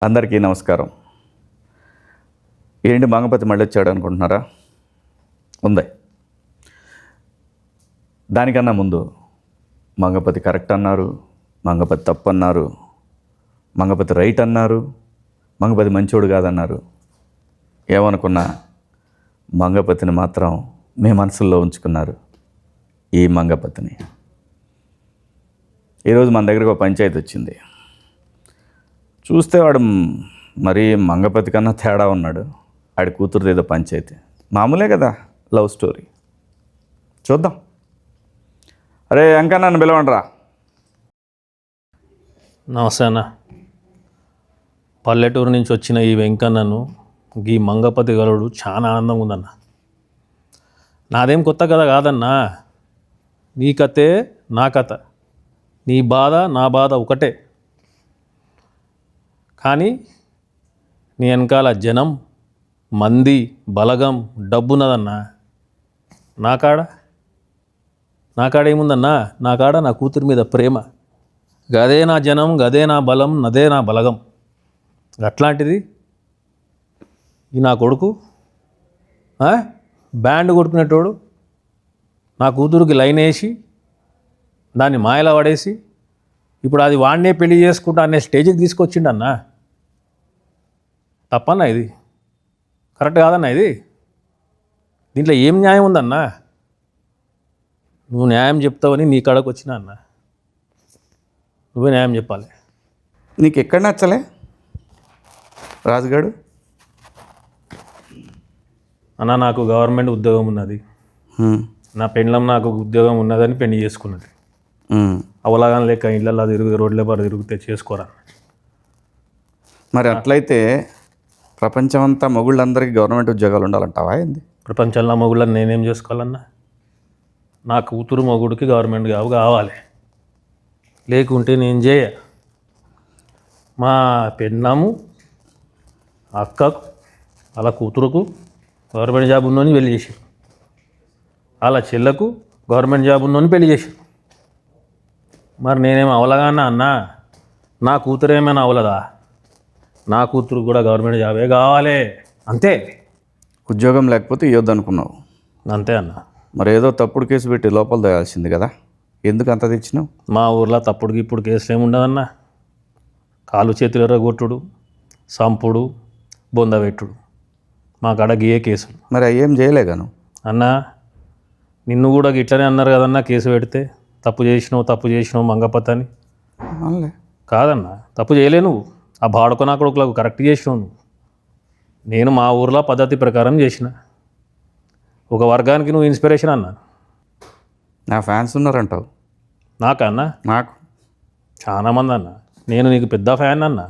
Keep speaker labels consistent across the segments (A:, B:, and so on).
A: అందరికీ నమస్కారం. ఏంటి మంగపతి మళ్ళీ వచ్చాడు అనుకుంటున్నారా? ఉంది. దానికన్నా ముందు మంగపతి కరెక్ట్ అన్నారు, మంగపతి తప్పు అన్నారు, మంగపతి రైట్ అన్నారు, మంగపతి మంచోడు కాదన్నారు. ఏమనుకున్నా మంగపతిని మాత్రం మీ మనసుల్లో ఉంచుకున్నారు. ఈ మంగపతిని ఈరోజు మన దగ్గరకు ఒక పంచాయతీ వచ్చింది. చూస్తే వాడు మరీ మంగపతి కన్నా తేడా ఉన్నాడు. ఆడి కూతురుది ఏదో పంచాయతీ. మామూలే కదా, లవ్ స్టోరీ. చూద్దాం. అరే వెంకన్నను పిలవండిరా.
B: నమస్తే అన్న. పల్లెటూరు నుంచి వచ్చిన ఈ వెంకన్నను ఈ మంగపతి గలుడు చాలా ఆనందంగా ఉందన్న. నాదేం కొత్త కథ కాదన్నా. నీ కథే నా కథ, నీ బాధ నా బాధ ఒకటే. కానీ నీ వెనకాల జనం, మంది, బలగం, డబ్బున్నదన్నా. నా కాడ ఏముందన్నా? నా కాడ నా కూతురి మీద ప్రేమ. గదే నా జనం, గదే నా బలం, నదే నా బలగం. అట్లాంటిది ఈ నా కొడుకు బ్యాండ్ కొట్టుకునేటోడు నా కూతురికి లైన్ వేసి దాన్ని మాయలా పడేసి ఇప్పుడు అది వాడినే పెళ్లి చేసుకుంటా అనే స్టేజ్కి తీసుకొచ్చిండన్నా. తప్పన్నా ఇది? కరెక్ట్ కాదన్నా ఇది? దీంట్లో ఏం న్యాయం ఉందన్నా? నువ్వు న్యాయం చెప్తావని నీ కాడకు వచ్చినా అన్న. నువ్వే న్యాయం చెప్పాలి.
A: నీకు ఎక్కడ నచ్చలే రాజుగాడు?
B: అన్న, నాకు గవర్నమెంట్ ఉద్యోగం ఉన్నది. నా పెండ్లం నాకు ఉద్యోగం ఉన్నదని పెళ్లి చేసుకున్నది. అవలాగా లేక ఇళ్ళల్లో రోడ్ల బారు తిరిగితే చేసుకోరా.
A: మరి అట్లయితే ప్రపంచమంతా మొగుళ్ళందరికీ గవర్నమెంట్ ఉద్యోగాలు ఉండాలంటావా ఏంది?
B: ప్రపంచంలో మొగుళ్ళని నేనేం చేసుకోవాలన్నా? నా కూతురు మొగుడికి గవర్నమెంట్ జాబ్ కావాలి, లేకుంటే నేను చేయ. మా పెన్నాము అక్కకు వాళ్ళ కూతురుకు గవర్నమెంట్ జాబ్ ఉన్నోని పెళ్లి చేశారు, వాళ్ళ చెల్లకు గవర్నమెంట్ జాబ్ ఉన్నోని పెళ్లి చేశారు. మరి నేనేమో అవలగానా అన్నా? నా కూతురు ఏమైనా అవలదా? నా కూతురు కూడా గవర్నమెంట్ జాబే కావాలి, అంతే.
A: ఉద్యోగం లేకపోతే ఇవ్వద్దు అనుకున్నావు?
B: అంతే అన్న.
A: మరి ఏదో తప్పుడు కేసు పెట్టి లోపల తేయాల్సింది కదా, ఎందుకు అంత తెచ్చినావు?
B: మా ఊర్లో తప్పుడుకి ఇప్పుడు కేసులు ఏముండదన్నా. కాలు చేతులు ఎర్రగొట్టుడు, సంపుడు, బొందబెట్టుడు, మా కాడ గియే కేసులు.
A: మరి అయ్యేం చేయలేగాను
B: అన్నా. నిన్ను కూడా ఇట్లనే అన్నారు కదన్నా, కేసు పెడితే తప్పు చేసినావు మంగపతి అని. కాదన్నా, తప్పు చేయలే నువ్వు. ఆ బాడుకొని అక్కడొకలకు కరెక్ట్ చేసినావు నువ్వు. నేను మా ఊర్లో పద్ధతి ప్రకారం చేసిన. ఒక వర్గానికి నువ్వు ఇన్స్పిరేషన్ అన్నా.
A: నా ఫ్యాన్స్ ఉన్నారంటావు?
B: నాకన్నా?
A: నాకు
B: చాలామంది అన్న. నేను నీకు పెద్ద ఫ్యాన్ అన్నా.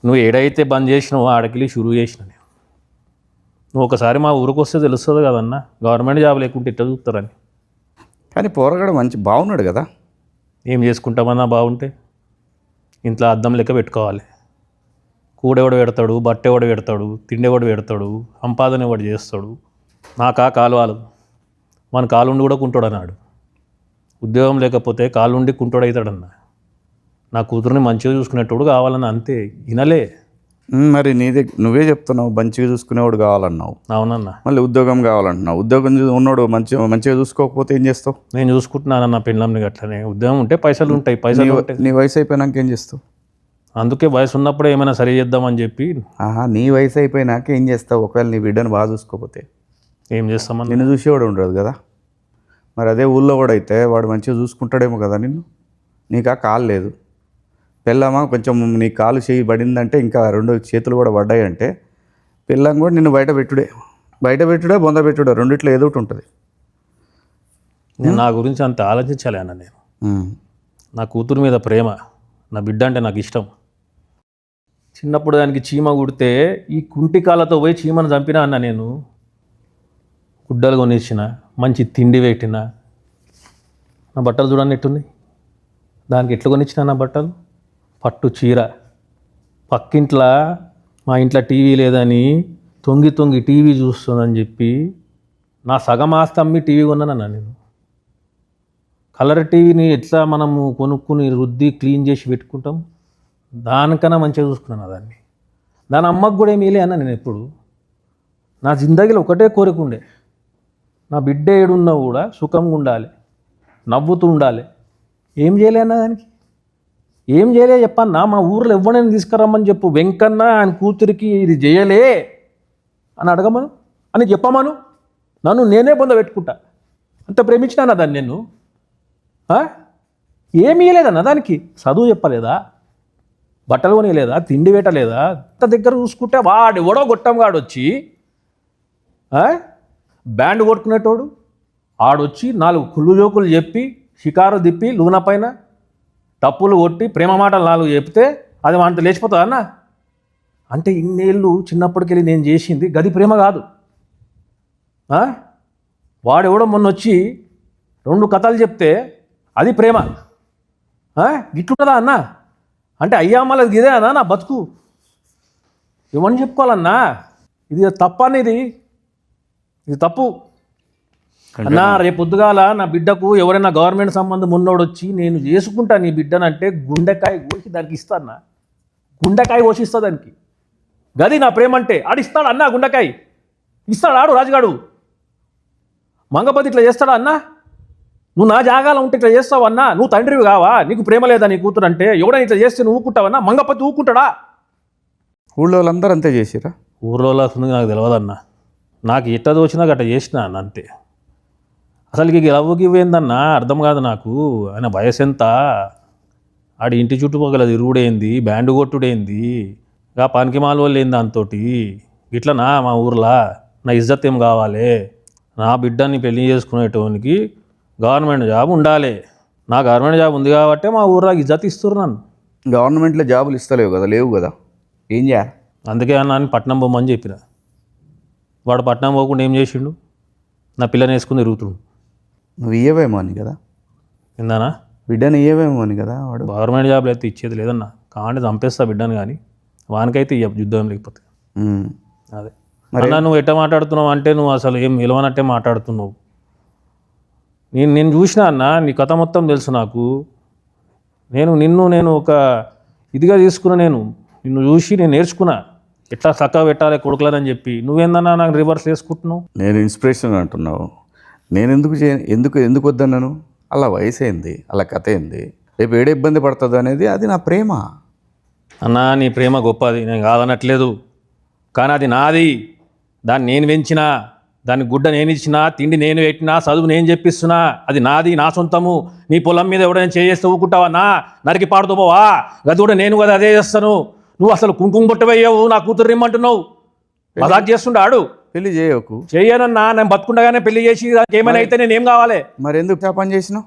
B: నువ్వు ఏడైతే బంద్ చేసినావో ఆడకెళ్ళి షురూ చేసిన నేను. నువ్వు ఒకసారి మా ఊరికి వస్తే తెలుస్తుంది కదన్నా, గవర్నమెంట్ జాబ్ లేకుంటే ఇట్లా చూస్తారని.
A: కానీ పోరగాడు మంచి బాగున్నాడు కదా.
B: ఏం చేసుకుంటామన్నా బాగుంటే? ఇంట్లో అద్దం లెక్క పెట్టుకోవాలి. కూడెవడు పెడతాడు, బట్టెవడు పెడతాడు, తిండెవడు పెడతాడు, సంపాదన ఎవడు చేస్తాడు. నాకా కాలువాలు మన కాలుండి కూడా కుంటోడు అన్నాడు. ఉద్యోగం లేకపోతే కాలుండి కుంటోడు అవుతాడన్న. నా కూతురుని మంచిగా చూసుకునేటోడు కావాలన్న, అంతే. వినలే.
A: మరి నువ్వే చెప్తున్నావు మంచిగా చూసుకునేవాడు కావాలన్నావు.
B: అవునన్నా.
A: మళ్ళీ ఉద్యోగం కావాలంటున్నావు. ఉద్యోగం ఉన్నోడు మంచిగా చూసుకోకపోతే ఏం చేస్తావు?
B: నేను చూసుకుంటున్నానన్న పెళ్ళంని. అట్లనే ఉద్యోగం ఉంటే పైసలు ఉంటాయి. పైసలు ఉంటాయి.
A: నీ వయసు అయిపోయినాక ఏం చేస్తావు?
B: అందుకే వయసు ఉన్నప్పుడే ఏమైనా సరి చేద్దామని చెప్పి.
A: నీ వయసు అయిపోయినాక ఏం చేస్తావు? ఒకవేళ నీ బిడ్డను బాగా చూసుకోకపోతే
B: ఏం చేస్తామని?
A: నిన్ను చూసేవాడు ఉండదు కదా. మరి అదే ఊళ్ళో కూడా అయితే వాడు మంచిగా చూసుకుంటాడేమో కదా నిన్ను. నీకు ఆ కాలు లేదు, పిల్లమా కొంచెం నీ కాలు చేయి పడిందంటే, ఇంకా రెండు చేతులు కూడా పడ్డాయి అంటే పిల్లం కూడా నిన్ను బయట పెట్టుడే బొంద పెట్టుడే, రెండిట్లో ఏదో ఒకటి ఉంటుంది.
B: నేను నా గురించి అంత ఆలోచించాలి అన్న. నేను నా కూతురు మీద ప్రేమ, నా బిడ్డ అంటే నాకు ఇష్టం. చిన్నప్పుడు దానికి చీమ కుడితే ఈ కుంటికాలతో పోయి చీమను చంపినా అన్న. నేను గుడ్డలు కొనిచ్చిన, మంచి తిండి పెట్టిన. నా బట్టలు చూడండి ఎట్టున్నాయి. దానికి ఎట్లు కొనిచ్చిన నా బట్టలు? పట్టు చీర. పక్కింట్లో మా ఇంట్లో టీవీ లేదని తొంగి టీవీ చూస్తుందని చెప్పి నా సగం ఆస్తి అమ్మి టీవీ కొన్నానన్నా నేను. కలర్ టీవీని ఎట్లా మనము కొనుక్కుని రుద్ది క్లీన్ చేసి పెట్టుకుంటాం, దానికన్నా మంచిగా చూసుకున్నాను దాన్ని. దాని అమ్మకు కూడా ఏమీ అన్న నేను ఎప్పుడు. నా జిందగీలో ఒకటే కోరిక ఉండే, నా బిడ్డ ఏడున్నా కూడా సుఖంగా ఉండాలి, నవ్వుతూ ఉండాలి. ఏం చేయలే అన్న దానికి, ఏం చేయలే చెప్పన్నా. మా ఊర్లో ఎవరైనా తీసుకురమ్మని చెప్పు, వెంకన్న ఆయన కూతురికి ఇది చేయలే అని అడగమను, అని చెప్పమను. నన్ను నేనే పొంద పెట్టుకుంటా. అంత ప్రేమించినా దాన్ని నేను. ఏమీ ఇయ్యలేదన్న దానికి. చదువు చెప్పలేదా, బట్టలు కొనియలేదా, తిండి పెట్టలేదా? అంత దగ్గర చూసుకుంటే వాడు ఎవడో గొట్టంగాడు వచ్చి బ్యాండ్ కొట్టుకునేటోడు ఆడొచ్చి 4 కుళ్ళు జోకులు చెప్పి షికారు తిప్పి లూన పైన తప్పులు కొట్టి ప్రేమ మాటలు 4 చెప్తే అది వాంత లేచిపోతుందా అన్న? అంటే ఇన్నేళ్ళు చిన్నప్పటికెళ్ళి నేను చేసింది గది ప్రేమ కాదు. వాడెవడో మొన్న వచ్చి 2 కథలు చెప్తే అది ప్రేమ. గిట్లుంటుందా అన్న? అంటే అయ్యామ్మలది ఇదే అన్నా నా బతుకు. ఏమని చెప్పుకోవాలన్నా? ఇది తప్పనేది, ఇది తప్పు అన్నా. రేపు పొద్దుగాల నా బిడ్డకు ఎవరైనా గవర్నమెంట్ సంబంధం ఉన్నోడు వచ్చి నేను చేసుకుంటా నీ బిడ్డనంటే గుండెకాయ కోసి దానికి ఇస్తానా? గుండెకాయ కోసిస్తా దానికి. గది నా ప్రేమ అంటే. ఆడిస్తాడు అన్నా గుండెకాయ ఇస్తాడు. ఆడు రాజుగాడు మంగపతి ఇట్లా చేస్తాడా అన్నా? నువ్వు నా జాగాలో ఉంటే ఇట్లా చేస్తావు అన్నా? నువ్వు తండ్రివి కావా? నీకు ప్రేమ లేదా నీ కూతురు అంటే? ఎవడైనా ఇట్లా చేస్తే నువ్వు ఊకుంటావన్నా? మంగపతి ఊకుంటాడా?
A: ఊళ్ళో వాళ్ళందరూ అంతే చేసిరా?
B: ఊర్లో నాకు తెలియదన్నా. నాకు ఎట్ట దోచినా గట్ట చేసిన అన్న అంతే. అసలుకి లవ్వుకి ఇవ్వేందన్నా అర్థం కాదు నాకు. ఆయన వయసు ఎంత? ఆడి ఇంటి చుట్టుపక్కల తిరుగుడేంది, బ్యాండ్ కొట్టుడేంది, ఇంకా పనికి మాల వాళ్ళు ఏంది దాంతోటి. ఇట్లనా మా ఊర్లో నా ఇజ్జత్ ఏం కావాలి? నా బిడ్డని పెళ్లి చేసుకునేటోనికి గవర్నమెంట్ జాబ్ ఉండాలి. నా గవర్నమెంట్ జాబ్ ఉంది కాబట్టి మా ఊర్లో ఇజ్జత్ ఇస్తున్నారు నన్ను.
A: గవర్నమెంట్లో జాబులు ఇస్తలేవు కదా, లేవు కదా, ఏం చేయాలి?
B: అందుకే అన్న అని పట్నం పోమని చెప్పిన. వాడు పట్నం పోకుండా ఏం చేసిండు? నా పిల్లని వేసుకుని తిరుగుతుండు.
A: నువ్వు ఇయ్యవేమో అని కదా,
B: ఏందానా
A: బిడ్డని ఇయ్యవేమో అని కదా. వాడు
B: గవర్నమెంట్ జాబ్లో అయితే ఇచ్చేది లేదన్నా. కావంటే చంపేస్తా బిడ్డను, కానీ వానికైతే ఇయ్య యుద్ధం లేకపోతే. అదే అన్నా, నువ్వు ఎట్ట మాట్లాడుతున్నావు అంటే నువ్వు అసలు ఏం విలువనట్టే మాట్లాడుతున్నావు. నేను చూసినా అన్న, నీ కథ మొత్తం తెలుసు నాకు. నిన్ను ఒక ఇదిగా తీసుకున్నా. నిన్ను చూసి నేను నేర్చుకున్నా ఎట్లా చక్కగా పెట్టాలి కొడుకులని చెప్పి. నువ్వేందన్నా నాకు రివర్స్ వేసుకుంటున్నావు.
A: నేను ఇన్స్పిరేషన్ అంటున్నావు. నేను ఎందుకు వద్దన్నాను? అలా వయసు అయింది, అలా కథ అయింది, రేపు ఏడే ఇబ్బంది పడుతుంది అనేది అది నా ప్రేమ.
B: అన్నా నీ ప్రేమ గొప్పది, నేను కాదనట్లేదు. కానీ అది నాది. దాన్ని నేను పెంచినా, దాని గుడ్డ నేను ఇచ్చినా, తిండి నేను పెట్టినా, చదువు నేను చెప్పిస్తున్నా. అది నాది, నా సొంతము. నీ పొలం మీద ఎవడైనా చేస్తే ఊకుంటావా? నరికి పాడుతూ పోవా? గది కూడా నేను కదా అదే చేస్తాను. నువ్వు అసలు కుంకుమ బొట్టు వేయవు, నా కూతురు రిమ్మంటున్నావు. మజాక్ చేస్తుండాడు.
A: పెళ్లి చేయకు.
B: చెయ్యనన్నా, నేను బతుకుండగానే పెళ్లి చేసి ఏమైనా అయితే నేను ఏం కావాలి?
A: మరి ఎందుకు ఆ పని చేసినావు?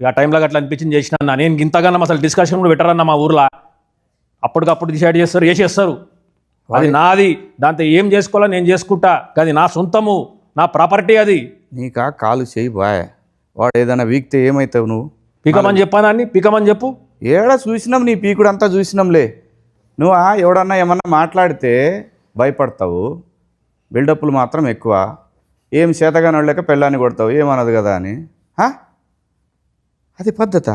B: ఇక టైంలో అట్లా అనిపించింది చేసిన. నేను ఇంతగానో అసలు డిస్కషన్ కూడా పెట్టరన్నా మా ఊర్లో. అప్పటికప్పుడు డిసైడ్ చేసేస్తారు. అది నాది, దాంతో ఏం చేసుకోవాలో నేను చేసుకుంటా. అది నా సొంతము, నా ప్రాపర్టీ. అది
A: నీకా కాలు చేయి బాయ్. వాడు ఏదైనా వీక్తే ఏమవుతావు నువ్వు?
B: పీకమని చెప్పానాన్ని, పీకమని చెప్పు.
A: ఏడా చూసినాం, నీ పీకుడు అంతా చూసినాంలే. నువ్వు ఎవడన్నా ఏమన్నా మాట్లాడితే భయపడతావు, బిల్డప్లు మాత్రం ఎక్కువ. ఏం చేతగాని వాళ్ళక పెళ్ళాన్ని కొడతావు, ఏమన్నది కదా అని. అది పద్ధత?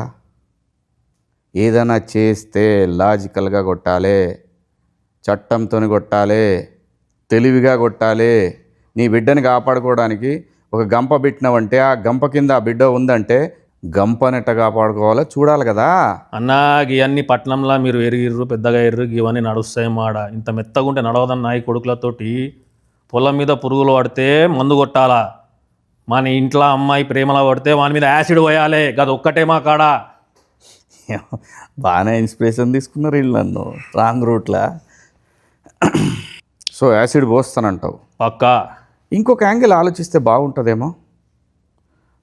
A: ఏదైనా చేస్తే లాజికల్గా కొట్టాలి, చట్టంతో కొట్టాలి, తెలివిగా కొట్టాలి. నీ బిడ్డని కాపాడుకోవడానికి ఒక గంప పెట్టినావంటే ఆ గంప కింద ఆ బిడ్డ ఉందంటే గంపనెట్ట కాపాడుకోవాలో చూడాలి కదా.
B: అన్నా ఇవన్నీ పట్నంలో మీరు ఎరిగిర్రు, పెద్దగా ఎర్రు, ఇవన్నీ నడుస్తాయి మాడ. ఇంత మెత్తగా ఉంటే నడవదన్నా. ఈ కొడుకులతోటి పొలం మీద పురుగులు పడితే మందు కొట్టాలా? మన ఇంట్లో అమ్మాయి ప్రేమలో పడితే వాని మీద యాసిడ్ పోయాలి. గది ఒక్కటే మా కాడ.
A: బాగానే ఇన్స్పిరేషన్ తీసుకున్నారు వీళ్ళు నన్ను రాంగ్ రూట్లా. సో యాసిడ్ పోస్తానంటావు?
B: పక్కా.
A: ఇంకొక యాంగిల్ ఆలోచిస్తే బాగుంటుందేమో.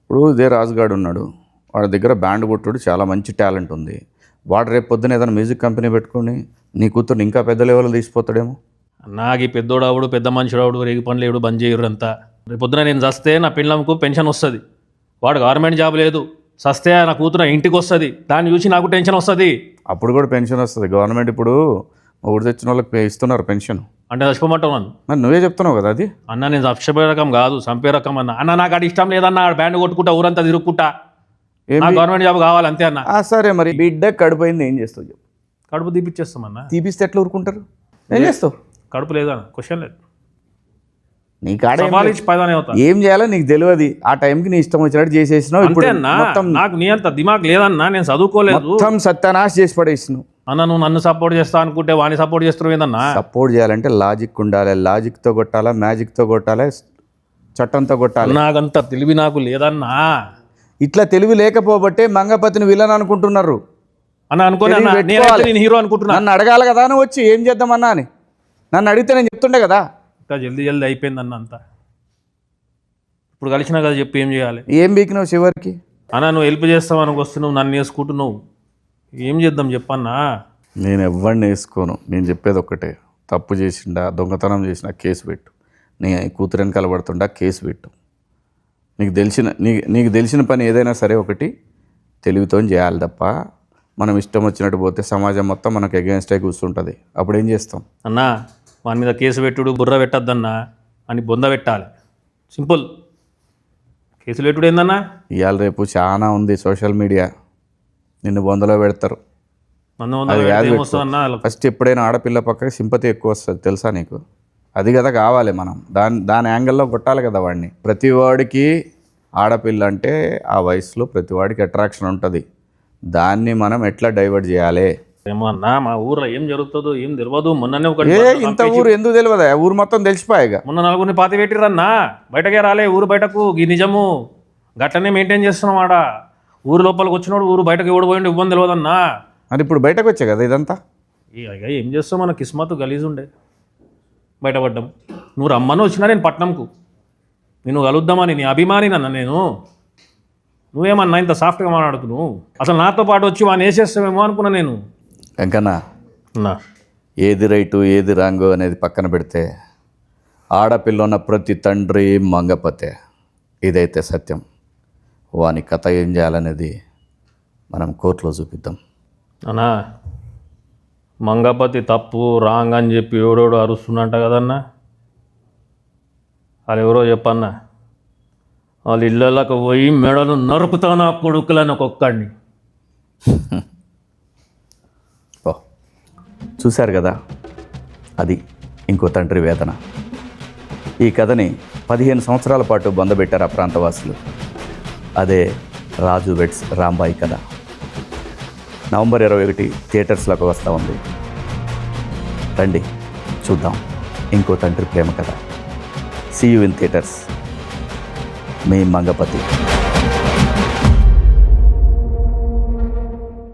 A: ఇప్పుడు ఇదే రాజుగాడు ఉన్నాడు, వాడి దగ్గర బ్యాండ్ కొట్టుడు చాలా మంచి టాలెంట్ ఉంది. వాడు రేపు పొద్దున ఏదైనా మ్యూజిక్ కంపెనీ పెట్టుకొని నీ కూతురు ఇంకా పెద్ద లెవెల్లో తీసిపోతాడేమో.
B: నాకు ఈ పెద్దోడావుడు, పెద్ద మనుషుడావుడు, రేగి పనులు ఏడు బంద్ చేయరు అంతా. రేపు పొద్దున నేను చస్తే నా పిల్లలకు పెన్షన్ వస్తుంది. వాడు గవర్నమెంట్ జాబ్ లేదు, చస్తే నా కూతురు ఇంటికి వస్తుంది. దాన్ని చూసి నాకు టెన్షన్ వస్తుంది.
A: అప్పుడు కూడా పెన్షన్ వస్తుంది. గవర్నమెంట్ ఇప్పుడు ఊరు తెచ్చిన వాళ్ళకి ఇస్తున్నారు పెన్షన్. అంటే
B: చచ్చిపోమంటావు నన్ను?
A: మరి నువ్వే చెప్తున్నావు కదా అది.
B: అన్న నేను చచ్చిపోయే రకం కాదు, చంపే రకం అన్న. అన్న నాకు అది ఇష్టం లేదన్న. బ్యాండ్ కొట్టుకుంటా ఊరంతా తిరుగుకుంటా. గవర్నమెంట్ జాబ్ కావాలి అంతే అన్న.
A: సరే మరి బిడ్డ కడిపోయింది ఏం చేస్తావు చెప్పు?
B: కడుపు తీపిచ్చేస్తామన్నా.
A: తీపిస్తే ఎట్లా ఊరుకుంటారు? ఏం చేస్తావు?
B: కడుపు లేదా క్వశ్చన్ లేదు.
A: నీ కాడ
B: సవాల్ ఇచ్చి పైదానే అవుతా.
A: ఏం చేయాలో నీకు తెలియదు. ఆ టైంకి నీ ఇష్టం వచ్చినట్టు చేసేసినావు.
B: అంతే అన్నా, నాకు నీ అంత దిమాగ్ లేదన్నా, నేను చదువుకోలేదు.
A: మొత్తం సత్యానాశ చేసి పడేసినావు
B: అన్న. నువ్వు నన్ను సపోర్ట్ చేస్తా అనుకుంటే వాడిని సపోర్ట్ చేస్తున్నావు ఏందన్నా?
A: సపోర్ట్ చేయాలంటే లాజిక్ ఉండాలి. లాజిక్తో కొట్టాలా, మ్యాజిక్తో కొట్టాలి, చట్టంతో కొట్టాలి.
B: నాకంత తెలివి నాకు లేదన్నా.
A: ఇట్లా తెలివి లేకపోబట్టే మంగపతిని విలన్ అనుకుంటున్నారు.
B: అన్న అనుకోని నేను హీరో అనుకుంటున్నా.
A: నన్ను అడగాలి కదా అని వచ్చి ఏం చేద్దామన్నా అని నన్ను అడిగితే నేను చెప్తుండే కదా.
B: ఇంకా జల్దీ అయిపోయిందన్న అంతా. ఇప్పుడు కలిసినా కదా చెప్పి ఏం చేయాలి?
A: ఏం బీకినావు చివరికి?
B: అన్న నువ్వు హెల్ప్ చేస్తావు వస్తున్నావు, నన్ను వేసుకుంటున్నావు, ఏం చేద్దాం చెప్పన్నా?
A: నేను ఎవరిని వేసుకోను. నేను చెప్పేది ఒక్కటే, తప్పు చేసిండా, దొంగతనం చేసినా కేసు పెట్టు. నీ కూతురు వెనకాల పడుతుండా కేసు పెట్టు. నీకు తెలిసిన పని ఏదైనా సరే ఒకటి తెలివితో చేయాలి తప్ప మనం ఇష్టం వచ్చినట్టు పోతే సమాజం మొత్తం మనకు అగేన్స్ట్ అయి కూర్చుంటుంది. అప్పుడు ఏం చేస్తాం?
B: అన్నా వాని మీద కేసు పెట్టుడు, బుర్ర పెట్టద్దన్నా అని బొంద పెట్టాలి. సింపుల్. కేసులు పెట్టుడు ఏందన్నా?
A: ఇవాళ రేపు చాలా ఉంది సోషల్ మీడియా, నిన్ను బొందలో పెడతారు. ఫస్ట్ ఎప్పుడైనా ఆడపిల్ల పక్కకి సింపతి ఎక్కువ వస్తుంది తెలుసా నీకు? అది కదా కావాలి మనం. దాని యాంగిల్లో కొట్టాలి కదా వాడిని. ప్రతి వాడికి ఆడపిల్ల అంటే ఆ వయసులో ప్రతి వాడికి అట్రాక్షన్ ఉంటుంది. దాన్ని మనం ఎట్లా డైవర్ట్ చేయాలి?
B: ఏమో అన్నా, మా ఊర్లో ఏం జరుగుతుందో ఏం తెలియదు. మొన్ననే
A: ఇంత ఊరు ఎందుకు తెలియదా? ఊరు మొత్తం తెలిసిపోయాగా.
B: మొన్న నలుగురిని పాతి పెట్టిరన్నా, బయటకే రాలే ఊరు బయటకు. ఈ నిజము గట్లనే మెయింటైన్ చేస్తున్నాం ఆడ. ఊరు లోపలికి వచ్చినోడు ఊరు బయటకు ఎవడు పోయిండు ఇబ్బంది తెలియదన్నా.
A: మరి ఇప్పుడు బయటకు వచ్చే కదా ఇదంతా.
B: ఇక ఏం చేస్తావు, మన కిస్మత్ గలీజ్ ఉండే బయటపడ్డాం. నువ్వు రమ్మని వచ్చినా నేను పట్నంకు, నేను కలుద్దామని నీ అభిమాని నన్న నేను. నువ్వేమన్నా ఇంత సాఫ్ట్గా మాట్లాడుతున్నావు? అసలు నాతో పాటు వచ్చి వాడిని వేసేస్తామేమో అనుకున్నా నేను.
A: వెంకన్నా, ఏది రైటు ఏది రాంగు అనేది పక్కన పెడితే ఆడపిల్ల ఉన్న ప్రతి తండ్రి మంగపతే. ఇదైతే సత్యం. వాని కథ ఏం చేయాలనేది మనం కోర్టులో చూపిద్దాం.
B: అన్నా మంగపతి తప్పు రాంగ్ అని చెప్పి ఎవడోడు అరుస్తున్నట్ట కదన్నా. వాళ్ళు ఎవరో చెప్పన్నా, వాళ్ళ ఇళ్ళకు పోయి మెడలు నరుకుతాను ఆ కొడుకులని ఒక్కొక్కడిని.
A: చూశారు కదా, అది ఇంకో తండ్రి వేదన. ఈ కథని 15 సంవత్సరాల పాటు బొందబెట్టారు ఆ ప్రాంతవాసులు. అదే రాజు వెడ్స్ రాంబాయి కథ. నవంబర్ 21 థియేటర్స్లోకి వస్తూ ఉంది. రండి చూద్దాం ఇంకో తండ్రి ప్రేమ కథ. See you in theatres. మీ మంగపతి.